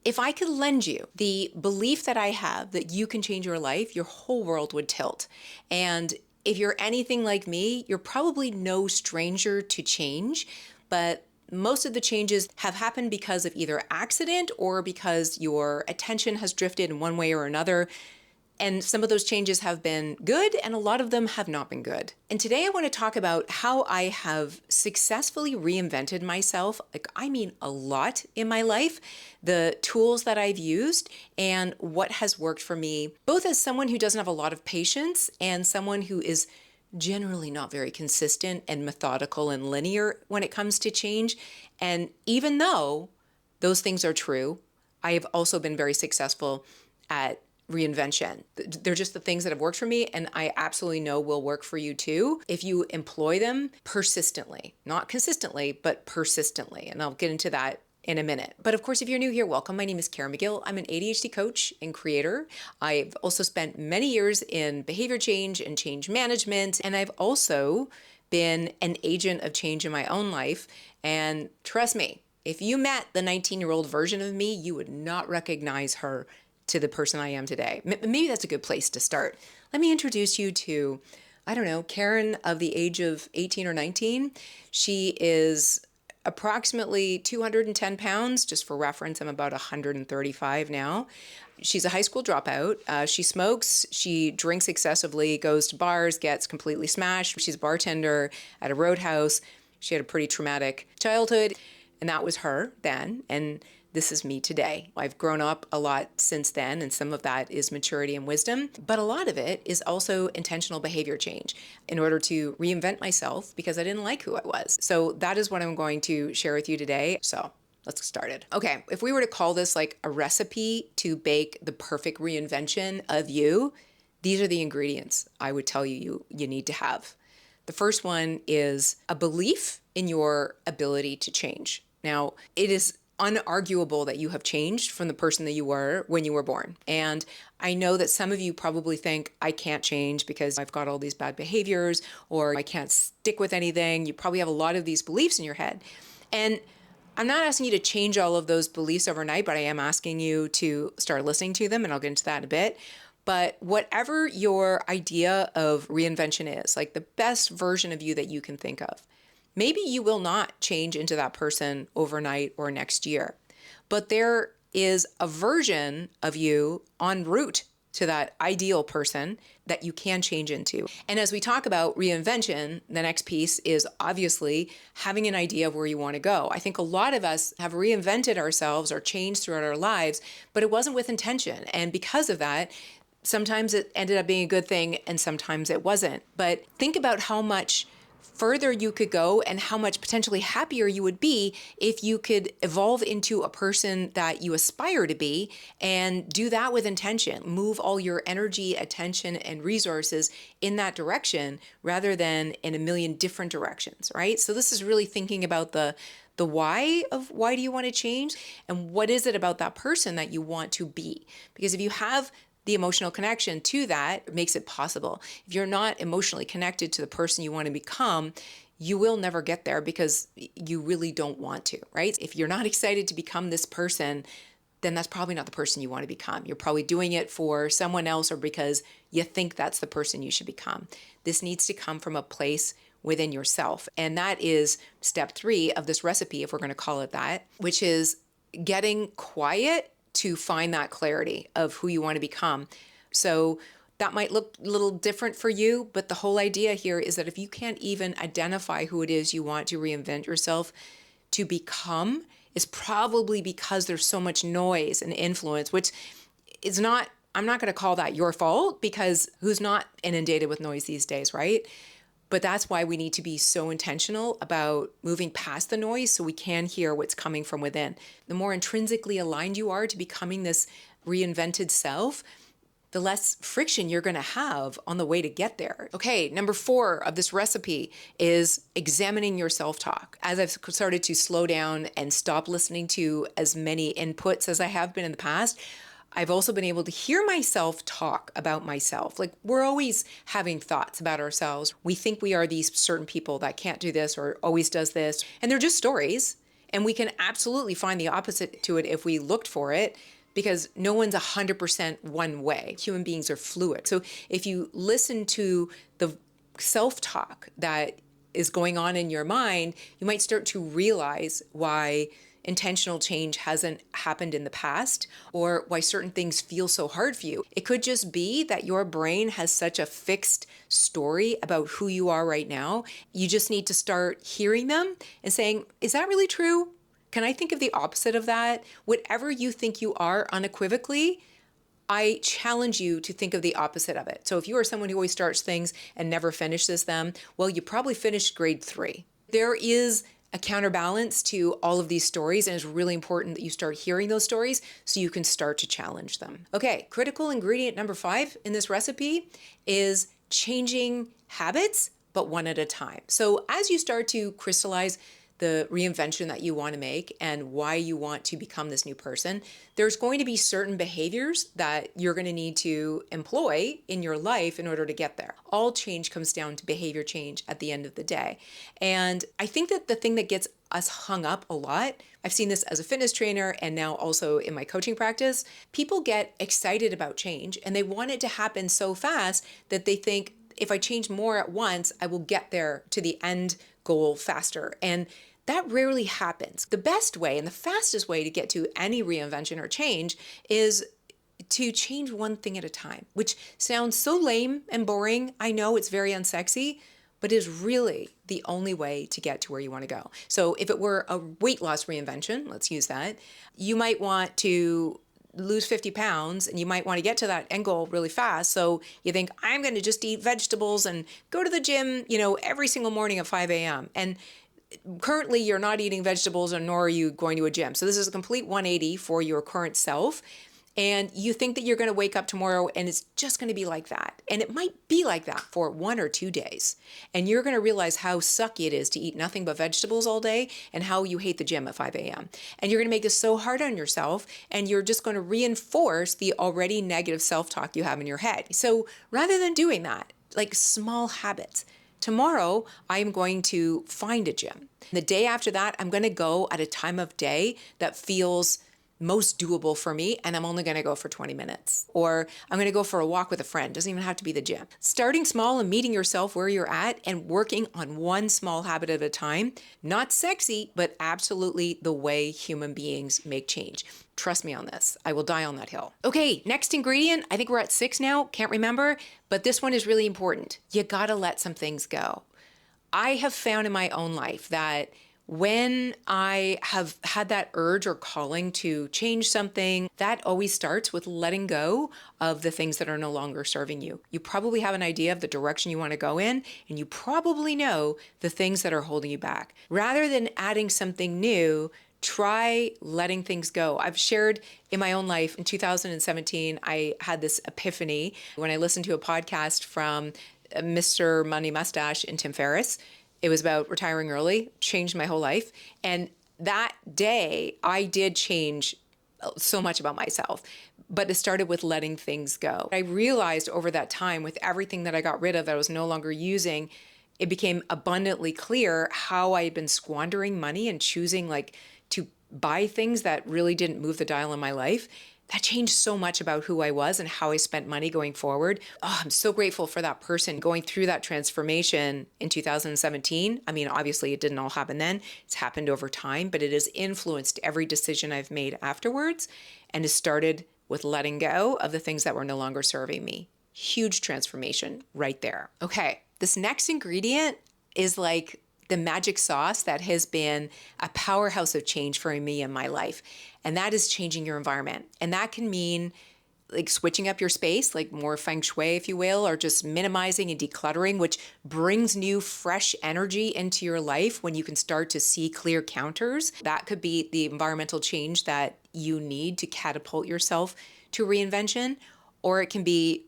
If I could lend you the belief that I have that you can change your life, your whole world would tilt. And if you're anything like me, you're probably no stranger to change, but most of the changes have happened because of either accident or because your attention has drifted in one way or another. And some of those changes have been good and a lot of them have not been good. And today I want to talk about how I have successfully reinvented myself. I mean a lot in my life, the tools that I've used and what has worked for me, both as someone who doesn't have a lot of patience and someone who is generally not very consistent and methodical and linear when it comes to change. And even though those things are true, I have also been very successful at reinvention. They're just the things that have worked for me, and I absolutely know will work for you too if you employ them persistently, not consistently, but persistently. And I'll get into that in a minute. But of course, if you're new here, welcome. My name is Karen McGill. I'm an ADHD coach and creator. I've also spent many years in behavior change and change management, and I've also been an agent of change in my own life. And trust me, if you met the 19-year-old version of me, you would not recognize her to the person I am today. Maybe that's a good place to start. Let me introduce you to, Karen of the age of 18 or 19. She is approximately 210 pounds. Just for reference, I'm about 135 now. She's a high school dropout. She smokes, she drinks excessively, goes to bars, gets completely smashed. She's a bartender at a roadhouse. She had a pretty traumatic childhood, and that was her then. And this is me today. I've grown up a lot since then, and some of that is maturity and wisdom, but a lot of it is also intentional behavior change in order to reinvent myself because I didn't like who I was. So that is what I'm going to share with you today. So let's get started. Okay, if we were to call this like a recipe to bake the perfect reinvention of you, these are the ingredients I would tell you need to have. The first one is a belief in your ability to change. Now, it is unarguable that you have changed from the person that you were when you were born. And I know that some of you probably think I can't change because I've got all these bad behaviors or I can't stick with anything. You probably have a lot of these beliefs in your head. And I'm not asking you to change all of those beliefs overnight, but I am asking you to start listening to them, and I'll get into that in a bit. But whatever your idea of reinvention is, like the best version of you that you can think of, maybe you will not change into that person overnight or next year, but there is a version of you en route to that ideal person that you can change into. And as we talk about reinvention, the next piece is obviously having an idea of where you want to go. I think a lot of us have reinvented ourselves or changed throughout our lives, but it wasn't with intention. And because of that, sometimes it ended up being a good thing and sometimes it wasn't. But think about how much further you could go and how much potentially happier you would be if you could evolve into a person that you aspire to be and do that with intention. Move all your energy, attention, and resources in that direction rather than in a million different directions, right? So this is really thinking about the why of why do you want to change and what is it about that person that you want to be? Because if you have the emotional connection to that makes it possible. If you're not emotionally connected to the person you want to become, you will never get there because you really don't want to, right? If you're not excited to become this person, then that's probably not the person you want to become. You're probably doing it for someone else or because you think that's the person you should become. This needs to come from a place within yourself. And that is step 3 of this recipe, if we're going to call it that, which is getting quiet to find that clarity of who you want to become. So that might look a little different for you, but the whole idea here is that if you can't even identify who it is you want to reinvent yourself to become, it's probably because there's so much noise and influence, which is not, I'm not going to call that your fault because who's not inundated with noise these days, right? But that's why we need to be so intentional about moving past the noise so we can hear what's coming from within. The more intrinsically aligned you are to becoming this reinvented self, the less friction you're going to have on the way to get there. Okay, number 4 of this recipe is examining your self-talk. As I've started to slow down and stop listening to as many inputs as I have been in the past, I've also been able to hear myself talk about myself. Like we're always having thoughts about ourselves. We think we are these certain people that can't do this or always does this. And they're just stories. And we can absolutely find the opposite to it if we looked for it, because no one's 100% one way. Human beings are fluid. So if you listen to the self-talk that is going on in your mind, you might start to realize why intentional change hasn't happened in the past, or why certain things feel so hard for you. It could just be that your brain has such a fixed story about who you are right now. You just need to start hearing them and saying, is that really true? Can I think of the opposite of that? Whatever you think you are unequivocally, I challenge you to think of the opposite of it. So if you are someone who always starts things and never finishes them, well, you probably finished grade 3. There is a counterbalance to all of these stories, and it's really important that you start hearing those stories so you can start to challenge them. Okay, critical ingredient number 5 in this recipe is changing habits, but one at a time. So as you start to crystallize the reinvention that you want to make and why you want to become this new person, there's going to be certain behaviors that you're going to need to employ in your life in order to get there. All change comes down to behavior change at the end of the day. And I think that the thing that gets us hung up a lot, I've seen this as a fitness trainer and now also in my coaching practice, people get excited about change and they want it to happen so fast that they think, if I change more at once, I will get there to the end goal faster. And that rarely happens. The best way and the fastest way to get to any reinvention or change is to change one thing at a time, which sounds so lame and boring. I know it's very unsexy, but is really the only way to get to where you want to go. So if it were a weight loss reinvention, let's use that, you might want to lose 50 pounds and you might want to get to that end goal really fast. So you think, I'm going to just eat vegetables and go to the gym, every single morning at 5 a.m. And currently you're not eating vegetables, and nor are you going to a gym. So this is a complete 180 for your current self. And you think that you're going to wake up tomorrow and it's just going to be like that. And it might be like that for 1 or 2 days. And you're going to realize how sucky it is to eat nothing but vegetables all day and how you hate the gym at 5 a.m. And you're going to make this so hard on yourself, and you're just going to reinforce the already negative self-talk you have in your head. So rather than doing that, like small habits, tomorrow I'm going to find a gym. The day after that, I'm going to go at a time of day that feels most doable for me, and I'm only going to go for 20 minutes. Or I'm going to go for a walk with a friend. Doesn't even have to be the gym. Starting small and meeting yourself where you're at and working on one small habit at a time. Not sexy, but absolutely the way human beings make change. Trust me on this. I will die on that hill. Okay, next ingredient. I think we're at 6 now. Can't remember, but this one is really important. You gotta let some things go. I have found in my own life that when I have had that urge or calling to change something, that always starts with letting go of the things that are no longer serving you. You probably have an idea of the direction you want to go in, and you probably know the things that are holding you back. Rather than adding something new, try letting things go. I've shared in my own life in 2017, I had this epiphany when I listened to a podcast from Mr. Money Mustache and Tim Ferriss. It was about retiring early, changed my whole life. And that day, I did change so much about myself, but it started with letting things go. I realized over that time, with everything that I got rid of that I was no longer using, it became abundantly clear how I had been squandering money and choosing to buy things that really didn't move the dial in my life. That changed so much about who I was and how I spent money going forward. Oh, I'm so grateful for that person going through that transformation in 2017. I mean, obviously it didn't all happen then. It's happened over time, but it has influenced every decision I've made afterwards, and it started with letting go of the things that were no longer serving me. Huge transformation right there. Okay, this next ingredient is like the magic sauce that has been a powerhouse of change for me in my life. And that is changing your environment. And that can mean like switching up your space, like more feng shui, if you will, or just minimizing and decluttering, which brings new, fresh energy into your life when you can start to see clear counters. That could be the environmental change that you need to catapult yourself to reinvention, or it can be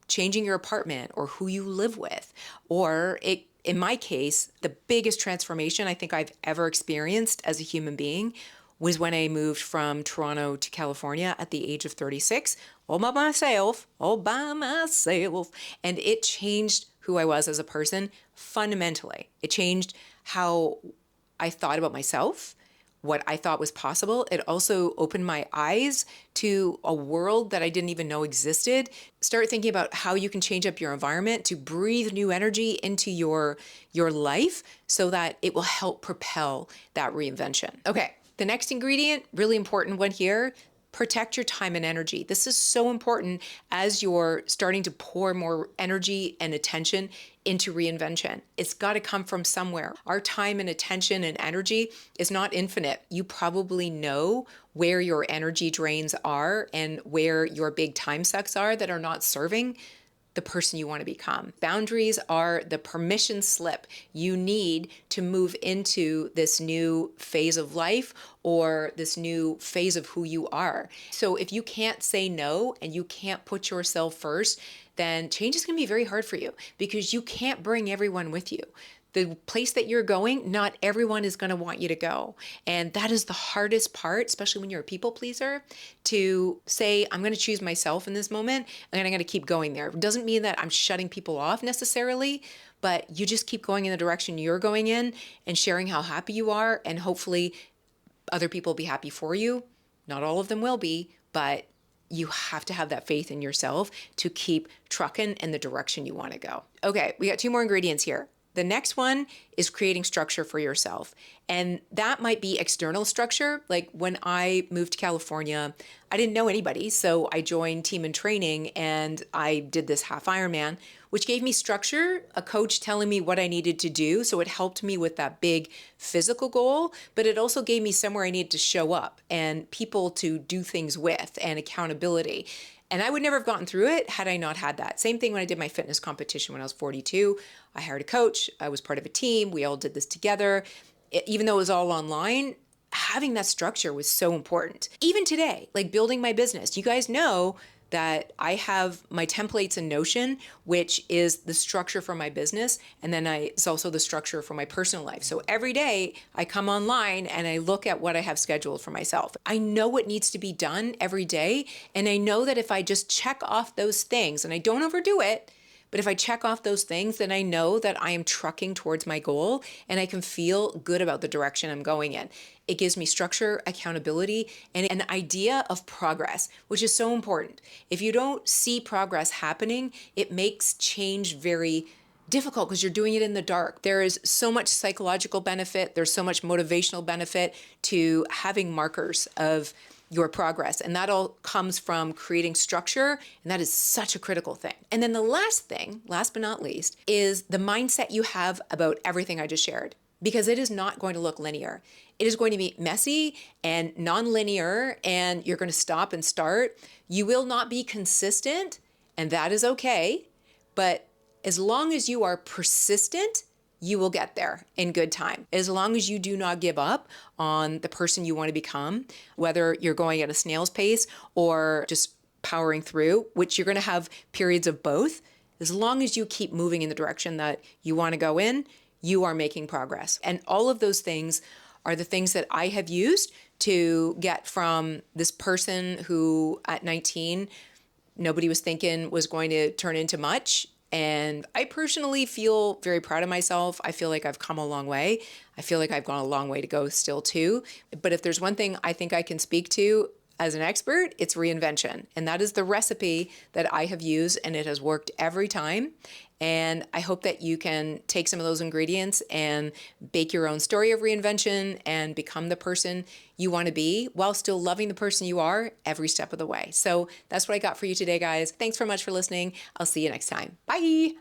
changing your apartment or who you live with, or in my case, the biggest transformation I think I've ever experienced as a human being was when I moved from Toronto to California at the age of 36, all by myself. And it changed who I was as a person fundamentally. It changed how I thought about myself, what I thought was possible. It also opened my eyes to a world that I didn't even know existed. Start thinking about how you can change up your environment to breathe new energy into your life so that it will help propel that reinvention. Okay, the next ingredient, really important one here, protect your time and energy. This is so important as you're starting to pour more energy and attention into reinvention. It's got to come from somewhere. Our time and attention and energy is not infinite. You probably know where your energy drains are and where your big time sucks are that are not serving the person you want to become. Boundaries are the permission slip you need to move into this new phase of life or this new phase of who you are. So if you can't say no and you can't put yourself first, then change is going to be very hard for you because you can't bring everyone with you. The place that you're going, not everyone is going to want you to go. And that is the hardest part, especially when you're a people pleaser, to say, I'm going to choose myself in this moment and I'm going to keep going there. It doesn't mean that I'm shutting people off necessarily, but you just keep going in the direction you're going in and sharing how happy you are. And hopefully other people will be happy for you. Not all of them will be, but you have to have that faith in yourself to keep trucking in the direction you want to go. Okay, we got 2 more ingredients here. The next one is creating structure for yourself. And that might be external structure. Like when I moved to California, I didn't know anybody. So I joined Team in Training and I did this half Ironman, which gave me structure, a coach telling me what I needed to do. So it helped me with that big physical goal, but it also gave me somewhere I needed to show up and people to do things with and accountability. And I would never have gotten through it had I not had that. Same thing when I did my fitness competition when I was 42. I hired a coach. I was part of a team. We all did this together. Even though it was all online, having that structure was so important. Even today, like building my business, you guys know that I have my templates in Notion, which is the structure for my business. And then it's also the structure for my personal life. So every day I come online and I look at what I have scheduled for myself. I know what needs to be done every day. And I know that if I just check off those things and I don't overdo it, but if I check off those things, then I know that I am trucking towards my goal and I can feel good about the direction I'm going in. It gives me structure, accountability, and an idea of progress, which is so important. If you don't see progress happening, it makes change very difficult because you're doing it in the dark. There is so much psychological benefit. There's so much motivational benefit to having markers of your progress. And that all comes from creating structure. And that is such a critical thing. And then the last thing, last but not least, is the mindset you have about everything I just shared, because it is not going to look linear. It is going to be messy and non-linear, and you're going to stop and start. You will not be consistent, and that is okay. But as long as you are persistent, you will get there in good time. As long as you do not give up on the person you want to become, whether you're going at a snail's pace or just powering through, which you're going to have periods of both. As long as you keep moving in the direction that you want to go in, you are making progress. And all of those things are the things that I have used to get from this person who at 19, nobody was thinking was going to turn into much. And I personally feel very proud of myself. I feel like I've come a long way. I feel like I've gone a long way to go still too. But if there's one thing I think I can speak to as an expert, it's reinvention. And that is the recipe that I have used, and it has worked every time. And I hope that you can take some of those ingredients and bake your own story of reinvention and become the person you want to be while still loving the person you are every step of the way. So that's what I got for you today, guys. Thanks very much for listening. I'll see you next time. Bye.